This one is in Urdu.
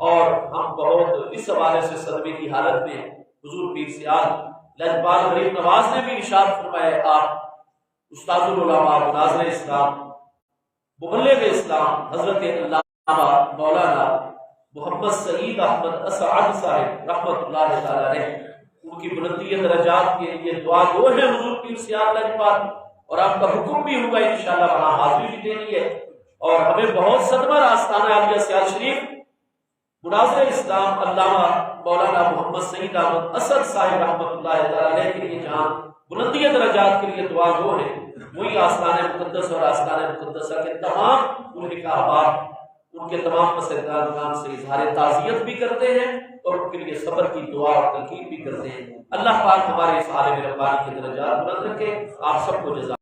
اور ہم بہت اس حوالے سے صدمے کی حالت میں حضور پیر سیال لجپال غریب نواز نے بھی ارشاد فرمایا، آپ استاد العلماء مناظر اسلام مبلغ اسلام حضرت علامہ مولانا محمد سعید احمد اسعد صاحب رحمۃ اللہ تعالی علیہ، ان کی بلندی درجات کے لیے دعا گو ہے حضور پیر سیال لجپال، اور آپ کا حکم بھی ہوگا انشاءاللہ وہاں حاضری بھی دینی ہے۔ اور ہمیں بہت صدمہ آستانہ عالیہ سیال شریف مناظر اسلام علامہ مولانا محمد سعید احمد اسد صاحب رحمۃ اللہ تعالی علیہ کے لیے جہاں بلندی درجات کے لیے دعا گو ہے، وہی آستان مقدس اور آستان مقدسہ کے تمام ملک احباب ان کے تمام مسجدان سے اظہار تعزیت بھی کرتے ہیں اور ان کے لیے صبر کی دعا اور تلقین بھی کرتے ہیں۔ اللہ پاک ہمارے اس عالم ربانی کے درجات بلند رکھے۔ آپ سب کو جزا